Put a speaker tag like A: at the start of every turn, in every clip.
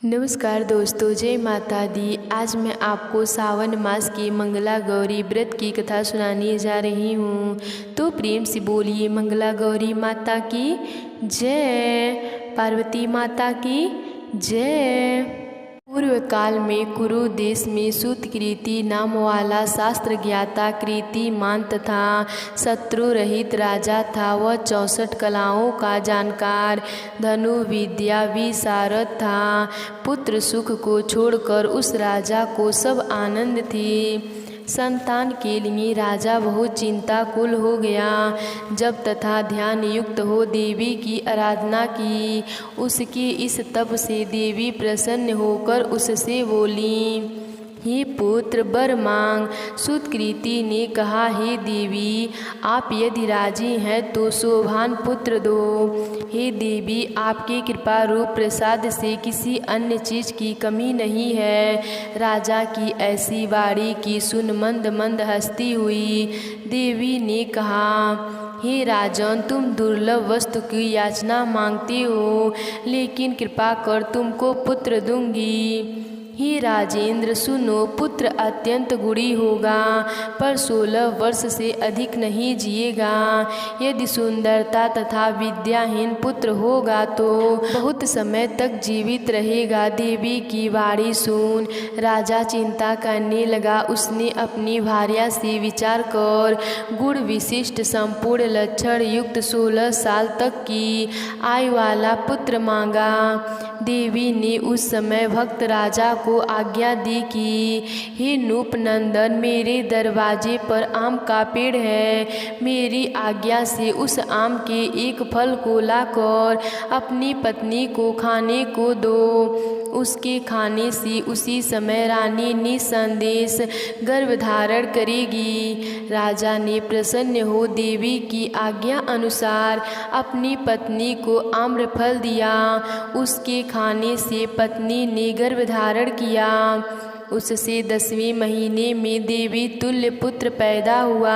A: नमस्कार दोस्तों, जय माता दी। आज मैं आपको सावन मास के मंगला गौरी व्रत की कथा सुनाने जा रही हूँ। तो प्रेम से बोलिए मंगला गौरी माता की जय, पार्वती माता की जय। पूर्व काल में कुरु देश में सूतकृति नाम वाला शास्त्र ज्ञाता कीर्तिमान तथा शत्रु रहित राजा था। वह 64 कलाओं का जानकार, धनु विद्या विशारद था। पुत्र सुख को छोड़कर उस राजा को सब आनंद थे। संतान के लिए राजा बहुत चिंताकुल हो गया। जब तथा ध्यान युक्त हो देवी की आराधना की। उसके इस तप से देवी प्रसन्न होकर उससे बोली, हे पुत्र वर मांग। सूतकृति ने कहा, हे देवी, आप यदि राजी हैं तो शोभान पुत्र दो। हे देवी, आपके कृपा रूप प्रसाद से किसी अन्य चीज की कमी नहीं है। राजा की ऐसी वाणी की सुन मंद मंद हंसती हुई देवी ने कहा, हे राजन, तुम दुर्लभ वस्तु की याचना मांगते हो, लेकिन कृपा कर तुमको पुत्र दूंगी। हे राजेंद्र सुनो, पुत्र अत्यंत गुणी होगा, पर 16 वर्ष से अधिक नहीं जिएगा। यदि सुंदरता तथा विद्याहीन पुत्र होगा तो बहुत समय तक जीवित रहेगा। देवी की वाणी सुन राजा चिंता करने लगा। उसने अपनी भार्या से विचार कर गुण विशिष्ट संपूर्ण लक्षण युक्त 16 साल तक की आयु वाला पुत्र मांगा। देवी ने उस समय भक्त राजा को आज्ञा दी कि हे नूपनंदन, मेरे दरवाजे पर आम का पेड़ है। मेरी आज्ञा से उस आम के एक फल को लाकर अपनी पत्नी को खाने को दो। उसके खाने से उसी समय रानी निसंदेश गर्भ धारण करेगी। राजा ने प्रसन्न हो देवी की आज्ञा अनुसार अपनी पत्नी को आम्रफल दिया। उसके खाने से पत्नी ने गर्भ धारण किया। उससे 10वें महीने में देवी तुल्य पुत्र पैदा हुआ।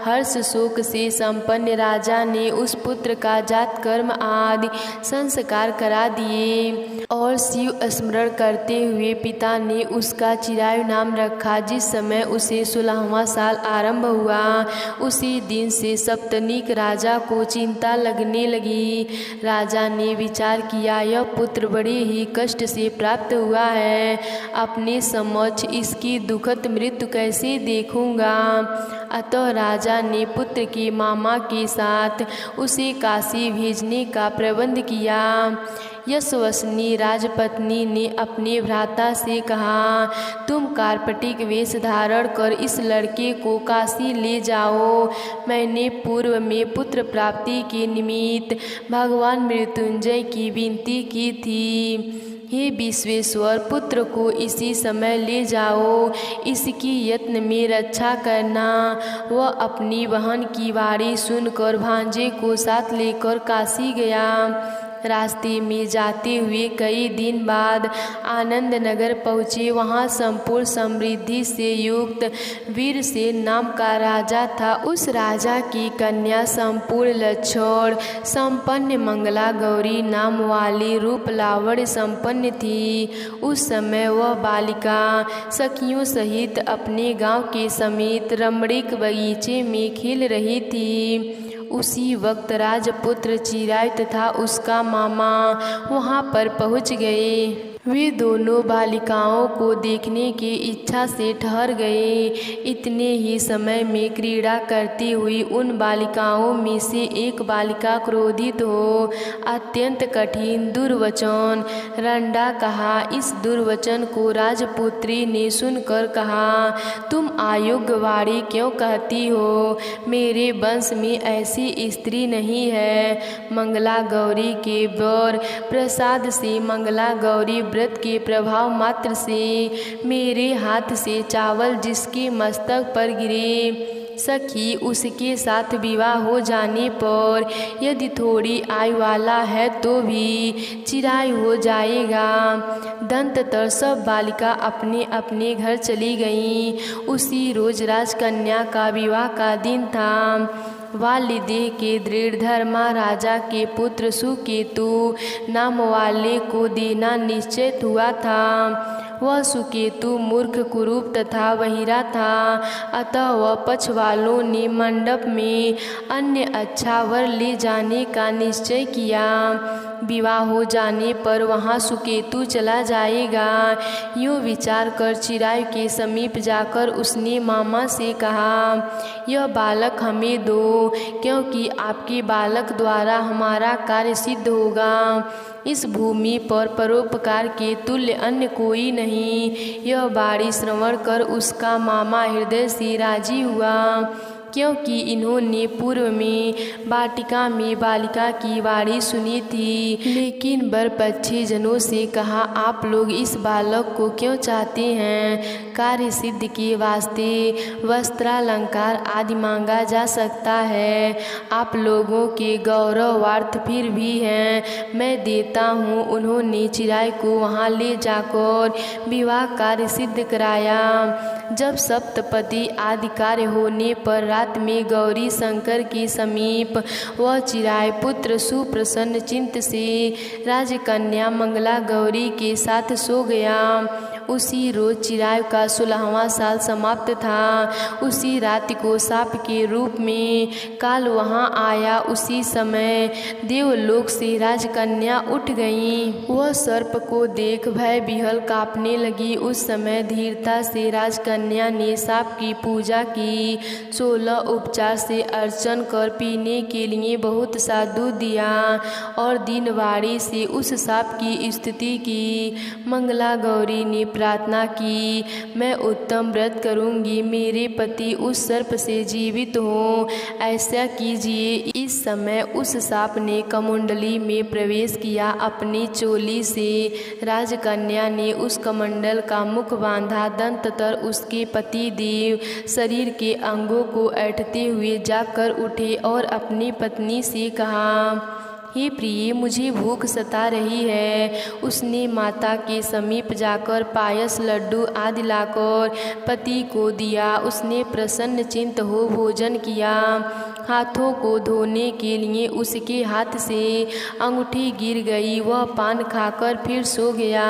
A: हर्ष शोक से संपन्न राजा ने उस पुत्र का जात कर्म आदि संस्कार करा दिए और शिव स्मरण करते हुए पिता ने उसका चिरायु नाम रखा। जिस समय उसे 16वां साल आरंभ हुआ, उसी दिन से सप्तनिक राजा को चिंता लगने लगी। राजा ने विचार किया, यह पुत्र बड़े ही कष्ट से प्राप्त हुआ है, अपने समक्ष इसकी दुखद मृत्यु कैसे देखूंगा। अतः राजा ने पुत्र के मामा के साथ उसे काशी भेजने का प्रबंध किया। यशस्विनी राजपत्नी ने अपने भ्राता से कहा, तुम कार्पटिक वेश धारण कर इस लड़के को काशी ले जाओ। मैंने पूर्व में पुत्र प्राप्ति के निमित्त भगवान मृत्युंजय की विनती की थी। हे विश्वेश्वर, पुत्र को इसी समय ले जाओ, इसकी यत्न में रक्षा करना। वह अपनी बहन की वाणी सुनकर भांजे को साथ लेकर काशी गया। रास्ते में जाते हुए कई दिन बाद आनंद नगर पहुँचे। वहाँ संपूर्ण समृद्धि से युक्त वीरसेन नाम का राजा था। उस राजा की कन्या संपूर्ण लक्षण संपन्न मंगला गौरी नाम वाली रूप लावण्य संपन्न थी। उस समय वह बालिका सखियों सहित अपने गांव के समीप रमणीक बगीचे में खेल रही थी। उसी वक्त राजपुत्र चिरायु तथा उसका मामा वहां पर पहुंच गए। वे दोनों बालिकाओं को देखने की इच्छा से ठहर गए। इतने ही समय में क्रीड़ा करती हुई उन बालिकाओं में से एक बालिका क्रोधित हो अत्यंत कठिन दुर्वचन रंडा कहा। इस दुर्वचन को राजपुत्री ने सुनकर कहा, तुम अयोग्य वाणी क्यों कहती हो? मेरे वंश में ऐसी स्त्री नहीं है। मंगला गौरी के वर प्रसाद से मंगला गौरी व्रत के प्रभाव मात्र से मेरे हाथ से चावल जिसके मस्तक पर गिरे, सखी उसके साथ विवाह हो जाने पर यदि थोड़ी आयु वाला है तो भी चिरायु हो जाएगा। दंततर सब बालिका अपने अपने घर चली गईं। उसी रोज राजकन्या का विवाह का दिन था। वालिदेह के दृढ़धर्मा राजा के पुत्र सुकेतु नाम वाले को देना निश्चित हुआ था। वह सुकेतु मूर्ख कुरूप तथा बहिरा था, अतः वह पक्ष वालों ने मंडप में अन्य अच्छा वर ले जाने का निश्चय किया। विवाह हो जाने पर वहाँ सुकेतु चला जाएगा। यूँ विचार कर चिरायु के समीप जाकर उसने मामा से कहा, यह बालक हमें दो, क्योंकि आपके बालक द्वारा हमारा कार्य सिद्ध होगा। इस भूमि पर परोपकार के तुल्य अन्य कोई नहीं। यह बाणी श्रवण कर उसका मामा हृदय से राजी हुआ, क्योंकि इन्होंने पूर्व में वाटिका में बालिका की वाणी सुनी थी। लेकिन बरपक्षी जनों से कहा, आप लोग इस बालक को क्यों चाहते हैं? कार्य सिद्ध के वास्ते वस्त्रालंकार आदि मांगा जा सकता है। आप लोगों के गौरवार्थ फिर भी हैं, मैं देता हूँ। उन्होंने चिरायु को वहाँ ले जाकर विवाह कार्य सिद्ध कराया। जब सप्तपदी आदि कार्य होने पर रात में गौरी शंकर के समीप वह चिरायु पुत्र सुप्रसन्न चित्त से राजकन्या मंगला गौरी के साथ सो गया। उसी रोज चिरायु का 16वां साल समाप्त था। उसी रात को साप के रूप में काल वहाँ आया। उसी समय देवलोक से राजकन्या उठ गई। वह सर्प को देख भय विह्वल कांपने लगी। उस समय धीरता से राजकन्या ने साप की पूजा की। 16 उपचार से अर्चन कर पीने के लिए बहुत सा दूध दिया और दिनवाड़ी से उस साप की स्तुति की। मंगला गौरी ने प्रार्थना की, मैं उत्तम व्रत करूंगी, मेरे पति उस सर्प से जीवित हो, ऐसा कीजिए। इस समय उस सांप ने कमंडली में प्रवेश किया। अपनी चोली से राजकन्या ने उस कमंडल का मुख बांधा। दंततर उसके पति देव शरीर के अंगों को ऐंठते हुए जाकर उठे और अपनी पत्नी से कहा, हे प्रिय, मुझे भूख सता रही है। उसने माता के समीप जाकर पायस, लड्डू आदि लाकर पति को दिया। उसने प्रसन्न चित्त हो भोजन किया। हाथों को धोने के लिए उसके हाथ से अंगूठी गिर गई। वह पान खाकर फिर सो गया।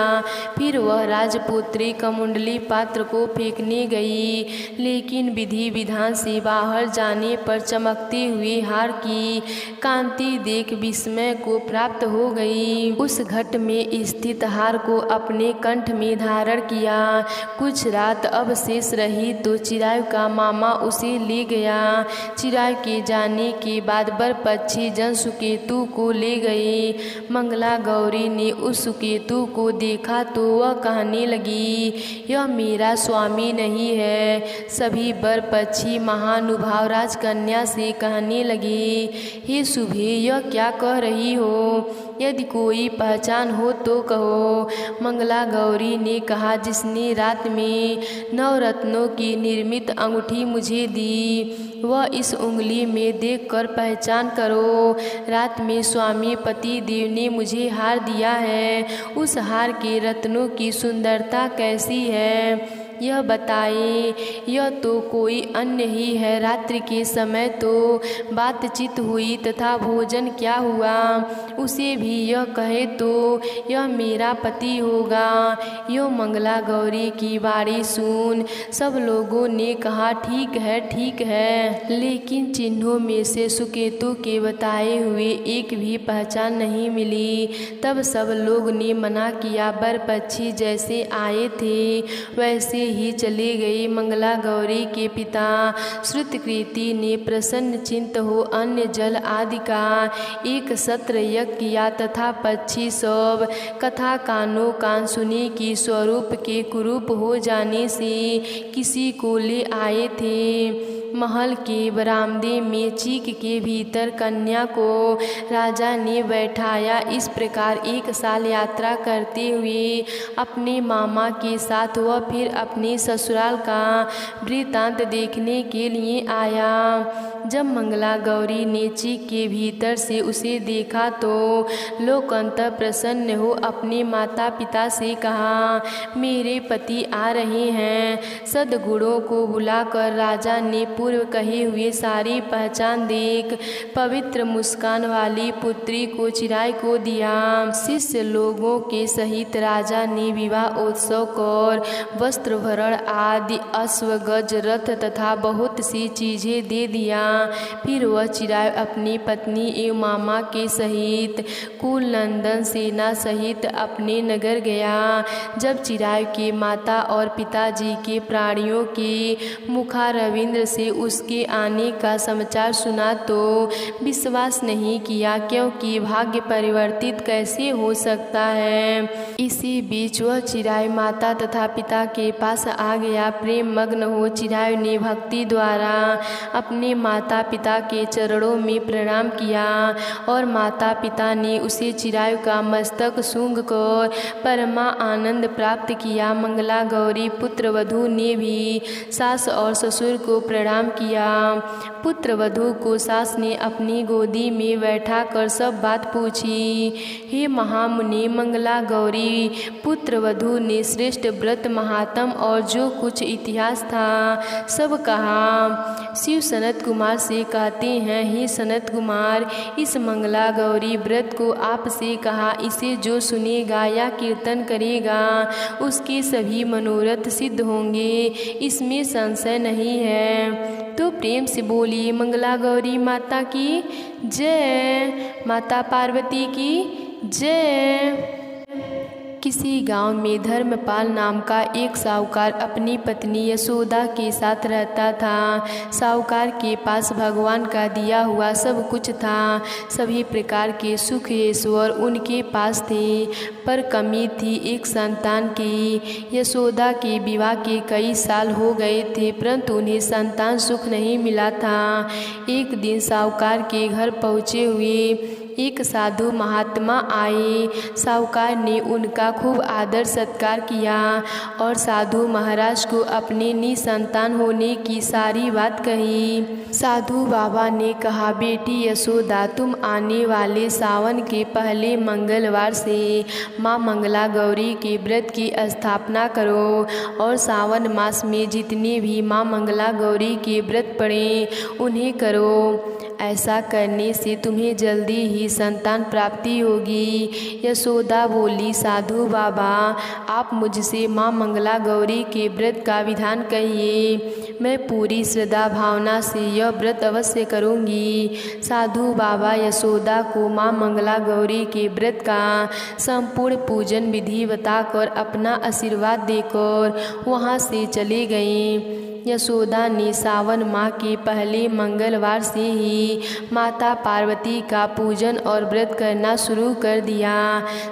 A: फिर वह राजपुत्री कमंडली पात्र को फेंकने गई, लेकिन विधि विधान से बाहर जाने पर चमकते हुए हार की कांति देख विस्मय को प्राप्त हो गई। उस घट में स्थित हार को अपने कंठ में धारण किया। कुछ रात अवशेष रही तो चिरायु का मामा उसे ले गया। चिरायु के जाने के बाद बरपक्षी जन सुकेतु को ले गए। मंगला गौरी ने उस सुकेतु को देखा तो वह कहने लगी, यह मेरा स्वामी नहीं है। सभी बरपक्षी महानुभाव राजकन्या से कहने लगे, हे शुभे, यह क्या कह रही हो? यदि कोई पहचान हो तो कहो। मंगला गौरी ने कहा, जिसने रात में नवरत्नों की निर्मित अंगूठी मुझे दी, वह इस उंगली में देखकर पहचान करो। रात में स्वामी पति देव ने मुझे हार दिया है। उस हार के रत्नों की सुंदरता कैसी है, यह बताए। यह तो कोई अन्य ही है। रात्रि के समय तो बातचीत हुई तथा भोजन क्या हुआ, उसे भी यह कहे तो यह मेरा पति होगा। यो मंगला गौरी की बाणी सुन सब लोगों ने कहा, ठीक है, ठीक है। लेकिन चिन्हों में से सुकेतु के बताए हुए एक भी पहचान नहीं मिली। तब सब लोग ने मना किया। बरपक्षी जैसे आए थे वैसे ही चले गए। मंगला गौरी के पिता श्रुतकृति ने प्रसन्न चिंत हो अन्न जल आदि का एक सत्र यज्ञ किया तथा पक्षी सब कथा कानो कान सुने कि स्वरूप के कुरूप हो जाने से किसी को ले आए थे। महल के बरामदे में चीक के भीतर कन्या को राजा ने बैठाया। इस प्रकार 1 साल यात्रा करते हुए अपने मामा के साथ वह फिर अपने ससुराल का वृत्तांत देखने के लिए आया। जब मंगला गौरी ने चीक के भीतर से उसे देखा तो लोकंत प्रसन्न हो अपने माता पिता से कहा, मेरे पति आ रहे हैं। सद्गुणों को बुलाकर राजा ने पूर्व कहे हुए सारी पहचान देख पवित्र मुस्कान वाली पुत्री को चिराय को दिया। शिष्य लोगों के सहित राजा ने विवाह उत्सव कर वस्त्र भरण आदि अश्व गज रथ तथा बहुत सी चीजें दे दिया। फिर वह चिराय अपनी पत्नी एवं मामा के सहित कुल नंदन सेना सहित अपने नगर गया। जब चिराय के माता और पिताजी के प्राणियों के मुखारविंद से उसके आने का समाचार सुना तो विश्वास नहीं किया, क्योंकि भाग्य परिवर्तित कैसे हो सकता है। इसी बीच वह चिराय माता तथा पिता के पास आ गया। प्रेम मग्न हो चिराय ने भक्ति द्वारा अपने माता पिता के चरणों में प्रणाम किया और माता पिता ने उसे चिराय का मस्तक सूंघ कर परमा आनंद प्राप्त किया। मंगला गौरी पुत्र वधू ने भी सास और ससुर को प्रणाम किया। पुत्र वधू को सास ने अपनी गोदी में बैठा कर सब बात पूछी। हे महामुनि, मंगला गौरी पुत्र वधू ने श्रेष्ठ व्रत महात्म और जो कुछ इतिहास था सब कहा। शिव सनत कुमार से कहते हैं, हे सनत कुमार, इस मंगला गौरी व्रत को आपसे कहा, इसे जो सुनेगा या कीर्तन करेगा उसके सभी मनोरथ सिद्ध होंगे, इसमें संशय नहीं है। तो प्रेम से बोलिए मंगला गौरी माता की जय, माता पार्वती की जय। किसी गांव में धर्मपाल नाम का एक साहूकार अपनी पत्नी यशोदा के साथ रहता था। साहूकार के पास भगवान का दिया हुआ सब कुछ था। सभी प्रकार के सुख ऐश्वर उनके पास थे, पर कमी थी एक संतान की। यशोदा के विवाह के कई साल हो गए थे, परंतु उन्हें संतान सुख नहीं मिला था। एक दिन साहूकार के घर पहुँचे हुए एक साधु महात्मा आए। साहूकार ने उनका खूब आदर सत्कार किया और साधु महाराज को अपने निसंतान होने की सारी बात कही। साधु बाबा ने कहा, बेटी यशोदा, तुम आने वाले सावन के पहले मंगलवार से माँ मंगला गौरी के व्रत की स्थापना करो और सावन मास में जितने भी माँ मंगला गौरी के व्रत पड़े उन्हें करो। ऐसा करने से तुम्हें जल्दी ही संतान प्राप्ति होगी। यशोदा बोली, साधु बाबा, आप मुझसे माँ मंगला गौरी के व्रत का विधान कहिए, मैं पूरी श्रद्धा भावना से यह व्रत अवश्य करूँगी। साधु बाबा यशोदा को माँ मंगला गौरी के व्रत का संपूर्ण पूजन विधि बताकर अपना आशीर्वाद देकर वहाँ से चले गए। यशोदा ने सावन माह के पहले मंगलवार से ही माता पार्वती का पूजन और व्रत करना शुरू कर दिया।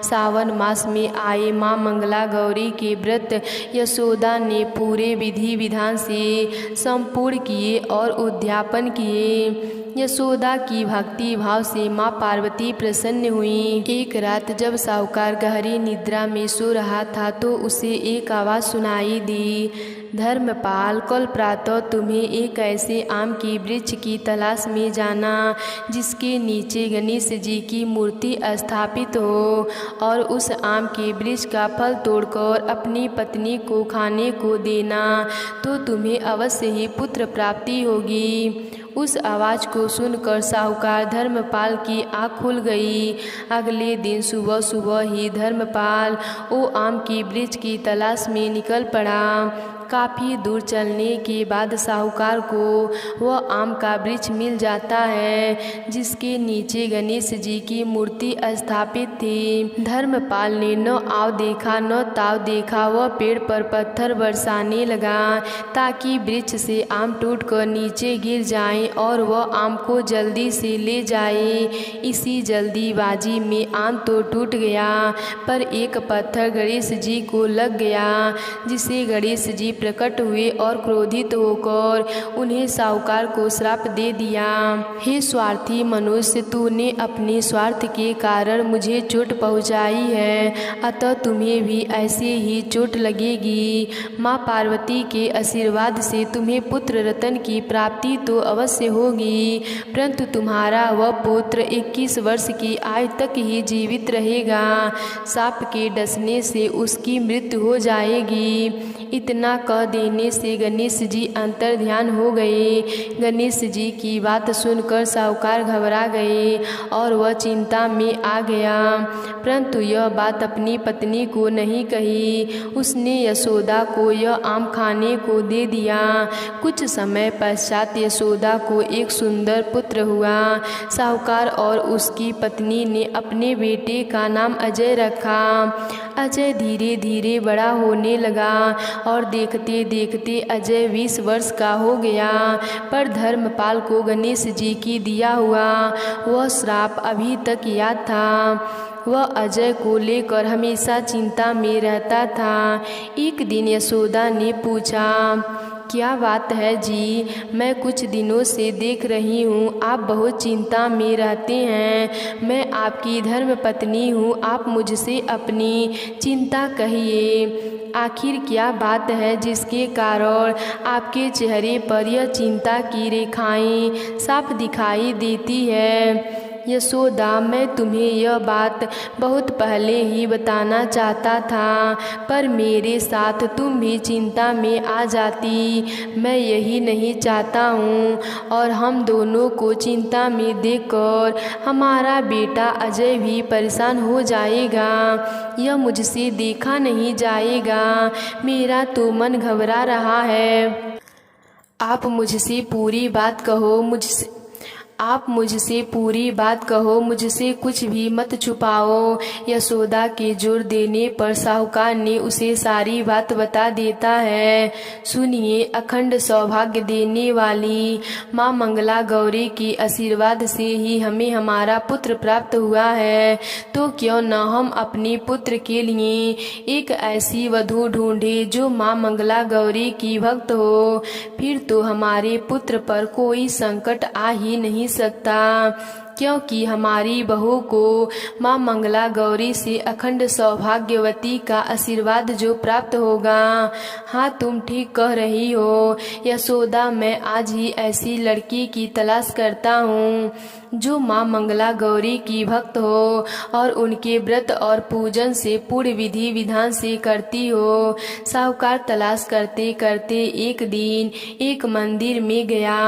A: सावन मास में आए माँ मंगला गौरी के व्रत यशोदा ने पूरे विधि विधान से संपूर्ण किए और उद्यापन किए। यशोदा की भक्ति भाव से माँ पार्वती प्रसन्न हुई। एक रात जब साहूकार गहरी निद्रा में सो रहा था तो उसे एक आवाज़ सुनाई दी, धर्मपाल, कल प्रातः तुम्हें एक ऐसे आम की वृक्ष की तलाश में जाना जिसके नीचे गणेश जी की मूर्ति स्थापित हो और उस आम के वृक्ष का फल तोड़कर अपनी पत्नी को खाने को देना, तो तुम्हें अवश्य ही पुत्र प्राप्ति होगी। उस आवाज़ को सुनकर साहूकार धर्मपाल की आँख खुल गई। अगले दिन सुबह सुबह ही धर्मपाल वो आम की वृक्ष की तलाश में निकल पड़ा। काफ़ी दूर चलने के बाद साहूकार को वह आम का वृक्ष मिल जाता है जिसके नीचे गणेश जी की मूर्ति स्थापित थी। धर्मपाल ने न आव देखा न ताव देखा, वह पेड़ पर पत्थर बरसाने लगा ताकि वृक्ष से आम टूटकर नीचे गिर जाए और वह आम को जल्दी से ले जाए। इसी जल्दीबाजी में आम तो टूट गया, पर एक पत्थर गणेश जी को लग गया, जिसे गणेश जी प्रकट हुए और क्रोधित होकर उन्हें साहूकार को श्राप दे दिया। हे स्वार्थी मनुष्य, तूने अपने स्वार्थ के कारण मुझे चोट पहुंचाई है, अतः तुम्हें भी ऐसे ही चोट लगेगी। माँ पार्वती के आशीर्वाद से तुम्हें पुत्र रतन की प्राप्ति तो अवश्य होगी, परंतु तुम्हारा वह पुत्र 21 वर्ष की आयु तक ही जीवित रहेगा। सांप के डसने से उसकी मृत्यु हो जाएगी। इतना कह देने से गणेश जी अंतर ध्यान हो गए। गणेश जी की बात सुनकर साहूकार घबरा गए और वह चिंता में आ गया, परंतु यह बात अपनी पत्नी को नहीं कही। उसने यशोदा को यह आम खाने को दे दिया। कुछ समय पश्चात यशोदा को एक सुंदर पुत्र हुआ। साहूकार और उसकी पत्नी ने अपने बेटे का नाम अजय रखा। अजय धीरे धीरे बड़ा होने लगा और देखते देखते अजय 20 वर्ष का हो गया। पर धर्मपाल को गणेश जी की दिया हुआ वह श्राप अभी तक याद था। वह अजय को लेकर हमेशा चिंता में रहता था। एक दिन यशोदा ने पूछा, क्या बात है जी? मैं कुछ दिनों से देख रही हूँ आप बहुत चिंता में रहते हैं। मैं आपकी धर्मपत्नी हूँ, आप मुझसे अपनी चिंता कहिए। आखिर क्या बात है जिसके कारण आपके चेहरे पर यह चिंता की रेखाएं साफ दिखाई देती है? यशोदा, मैं तुम्हें यह बात बहुत पहले ही बताना चाहता था, पर मेरे साथ तुम भी चिंता में आ जाती। मैं यही नहीं चाहता हूँ और हम दोनों को चिंता में देखकर हमारा बेटा अजय भी परेशान हो जाएगा। यह मुझसे देखा नहीं जाएगा। मेरा तो मन घबरा रहा है। आप मुझसे पूरी बात कहो, मुझसे कुछ भी मत छुपाओ। यशोदा के जोर देने पर साहूकार ने उसे सारी बात बता देता है। सुनिए, अखंड सौभाग्य देने वाली माँ मंगला गौरी की आशीर्वाद से ही हमें हमारा पुत्र प्राप्त हुआ है, तो क्यों न हम अपने पुत्र के लिए एक ऐसी वधू ढूंढे जो माँ मंगला गौरी की भक्त हो। फिर तो हमारे पुत्र पर कोई संकट आ ही नहीं सकता, क्योंकि हमारी बहू को माँ मंगला गौरी से अखंड सौभाग्यवती का आशीर्वाद जो प्राप्त होगा। हाँ, तुम ठीक कह रही हो यशोदा, मैं आज ही ऐसी लड़की की तलाश करता हूँ जो माँ मंगला गौरी की भक्त हो और उनके व्रत और पूजन से पूर्ण विधि विधान से करती हो। साहूकार तलाश करते करते एक दिन एक मंदिर में गया।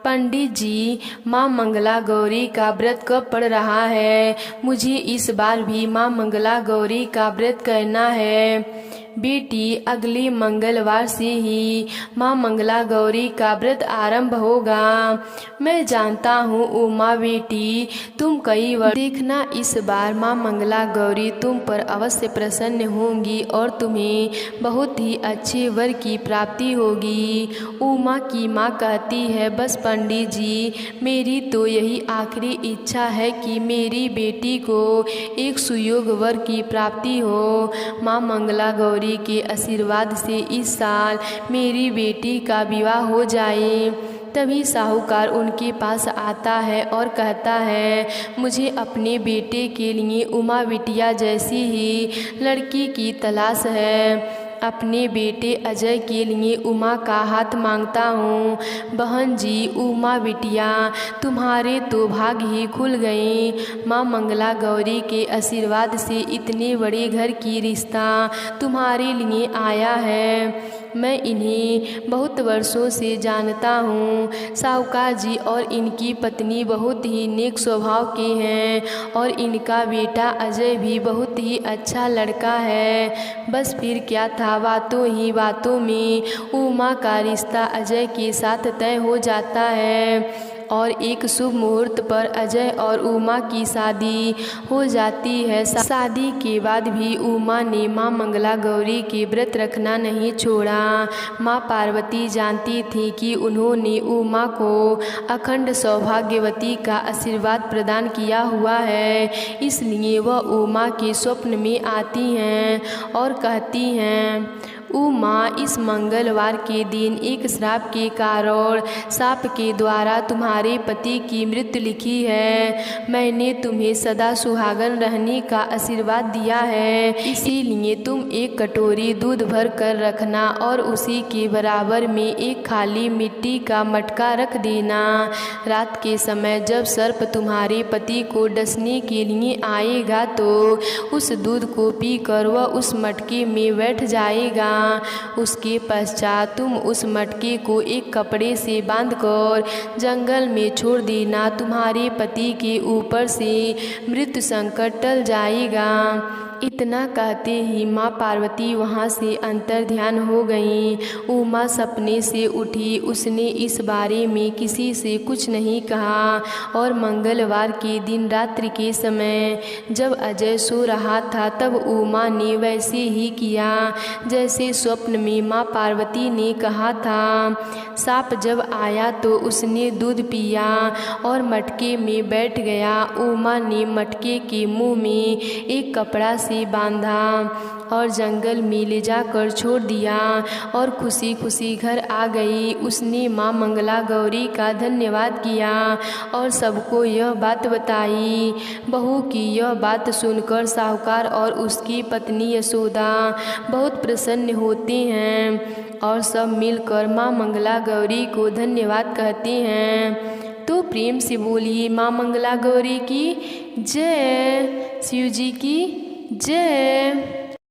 A: पंडित जी, माँ मंगला गौरी का व्रत कब पड़ रहा है? मुझे इस बार भी माँ मंगला गौरी का व्रत करना है। बेटी, अगले मंगलवार से ही माँ मंगला गौरी का व्रत आरंभ होगा। मैं जानता हूँ उमा बेटी, तुम कई बार देखना, इस बार माँ मंगला गौरी तुम पर अवश्य प्रसन्न होंगी और तुम्हें बहुत ही अच्छे वर की प्राप्ति होगी। उमा की माँ कहती है, बस पंडित जी, मेरी तो यही आखिरी इच्छा है कि मेरी बेटी को एक सुयोग वर की प्राप्ति हो। माँ मंगला गौरी के आशीर्वाद से इस साल मेरी बेटी का विवाह हो जाए। तभी साहूकार उनके पास आता है और कहता है, मुझे अपने बेटे के लिए उमा बिटिया जैसी ही लड़की की तलाश है। अपने बेटे अजय के लिए उमा का हाथ मांगता हूँ। बहन जी, उमा बिटिया, तुम्हारे तो भाग ही खुल गए। माँ मंगला गौरी के आशीर्वाद से इतने बड़े घर की रिश्ता तुम्हारे लिए आया है। मैं इन्हें बहुत वर्षों से जानता हूँ। साहूकार जी और इनकी पत्नी बहुत ही नेक स्वभाव के हैं और इनका बेटा अजय भी बहुत ही अच्छा लड़का है। बस फिर क्या था, बातों ही बातों में उमा का रिश्ता अजय के साथ तय हो जाता है और एक शुभ मुहूर्त पर अजय और उमा की शादी हो जाती है। शादी के बाद भी उमा ने माँ मंगला गौरी के व्रत रखना नहीं छोड़ा। माँ पार्वती जानती थी कि उन्होंने उमा को अखंड सौभाग्यवती का आशीर्वाद प्रदान किया हुआ है, इसलिए वह उमा के स्वप्न में आती हैं और कहती हैं, उमा, इस मंगलवार के दिन एक श्राप के कारण सांप के द्वारा तुम्हारे पति की मृत्यु लिखी है। मैंने तुम्हें सदा सुहागन रहने का आशीर्वाद दिया है, इसीलिए तुम एक कटोरी दूध भर कर रखना और उसी के बराबर में एक खाली मिट्टी का मटका रख देना। रात के समय जब सर्प तुम्हारे पति को डसने के लिए आएगा तो उस दूध को पीकर वह उस मटके में बैठ जाएगा। उसके पश्चात तुम उस मटके को एक कपड़े से बांधकर जंगल में छोड़ देना। तुम्हारे पति के ऊपर से मृत्यु संकट टल जाएगा। इतना कहते ही माँ पार्वती वहाँ से अंतर्ध्यान हो गईं। उमा सपने से उठी। उसने इस बारे में किसी से कुछ नहीं कहा और मंगलवार के दिन रात्रि के समय जब अजय सो रहा था तब उमा ने वैसे ही किया जैसे स्वप्न में माँ पार्वती ने कहा था। सांप जब आया तो उसने दूध पिया और मटके में बैठ गया। उमा ने मटके के मुंह में एक कपड़ा से बांधा और जंगल में ले जाकर छोड़ दिया और खुशी खुशी घर आ गई। उसने माँ मंगला गौरी का धन्यवाद किया और सबको यह बात बताई। बहू की यह बात सुनकर साहूकार और उसकी पत्नी यशोदा बहुत प्रसन्न होते हैं और सब मिलकर माँ मंगला गौरी को धन्यवाद कहते हैं। तो प्रेम से बोलिए माँ मंगला गौरी की जय, शिव जी की जय।